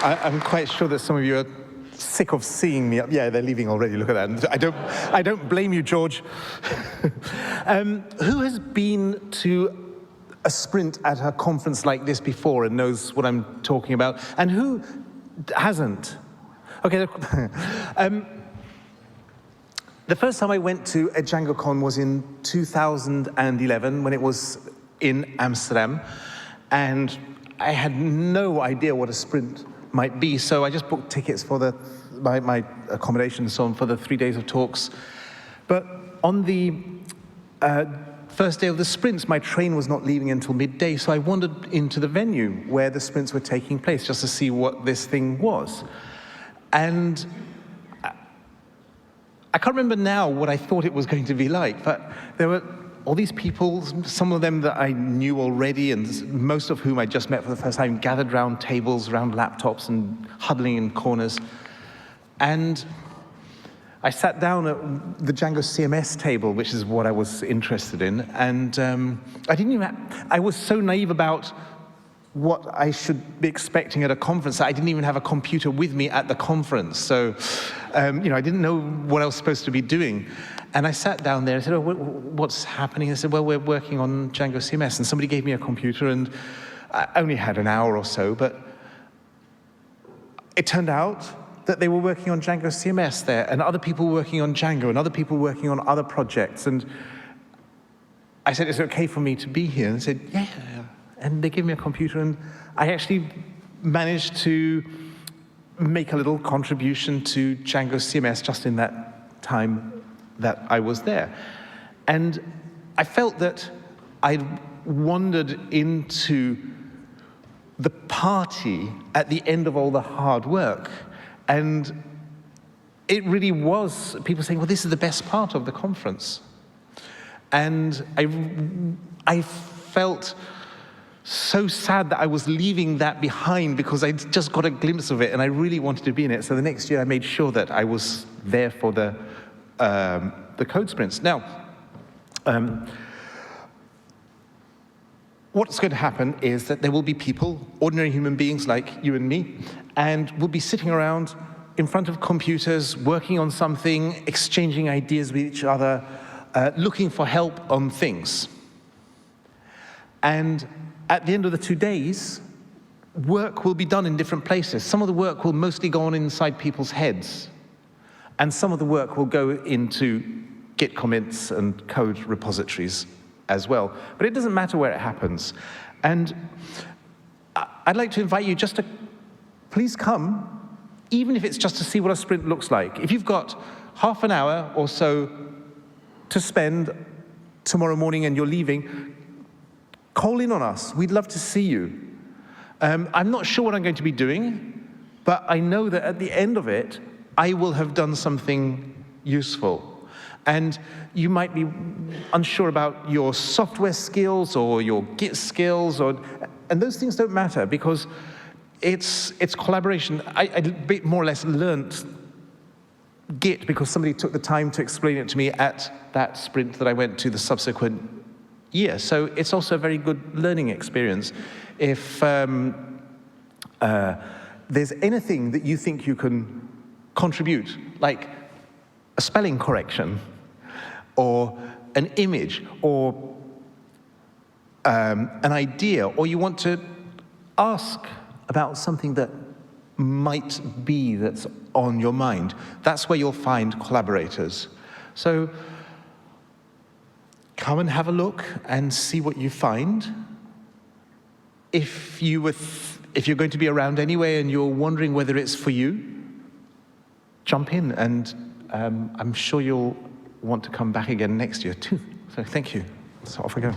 I'm quite sure that some of you are sick of seeing me up. Yeah, they're leaving already, look at that. I don't blame you, George. Who has been to a sprint at a conference like this before and knows what I'm talking about? And who hasn't? Okay. The first time I went to a DjangoCon was in 2011 when it was in Amsterdam, and I had no idea what a sprint might be, so I just booked tickets for my accommodation and so on for the 3 days of talks. But on the first day of the sprints, my train was not leaving until midday, so I wandered into the venue where the sprints were taking place just to see what this thing was. And I can't remember now what I thought it was going to be like, but there were all these people, some of them that I knew already, and most of whom I just met for the first time, gathered around tables, around laptops, and huddling in corners. And I sat down at the Django CMS table, which is what I was interested in, and I was so naive about what I should be expecting at a conference. I didn't even have a computer with me at the conference, so I didn't know what I was supposed to be doing. And I sat down there and said, "Oh, what's happening?" I said, "Well, we're working on Django CMS," and somebody gave me a computer, and I only had an hour or so, but it turned out that they were working on Django CMS there, and other people were working on Django, and other people working on other projects, and I said, "Is it okay for me to be here?" And they said, "Yeah." And they gave me a computer, and I actually managed to make a little contribution to Django CMS just in that time that I was there. And I felt that I'd wandered into the party at the end of all the hard work. And it really was people saying, well, this is the best part of the conference. And I felt so sad that I was leaving that behind because I'd just got a glimpse of it and I really wanted to be in it. So the next year I made sure that I was there for the code sprints. Now, what's going to happen is that there will be people, ordinary human beings like you and me, and we'll be sitting around in front of computers, working on something, exchanging ideas with each other, looking for help on things. And at the end of the 2 days, work will be done in different places. Some of the work will mostly go on inside people's heads, and some of the work will go into Git commits and code repositories as well. But it doesn't matter where it happens. And I'd like to invite you just to please come, even if it's just to see what a sprint looks like. If you've got half an hour or so to spend tomorrow morning and you're leaving, call in on us. We'd love to see you. I'm not sure what I'm going to be doing, but I know that at the end of it, I will have done something useful. And you might be unsure about your software skills or your Git skills, and those things don't matter because it's collaboration. I more or less learnt Git because somebody took the time to explain it to me at that sprint that I went to the subsequent year. So it's also a very good learning experience. If there's anything that you think you can contribute, like a spelling correction, or an image, or an idea, or you want to ask about something that might be that's on your mind, that's where you'll find collaborators. So come and have a look and see what you find. If you're going to be around anyway and you're wondering whether it's for you, jump in, and I'm sure you'll want to come back again next year too. So thank you. So off we go.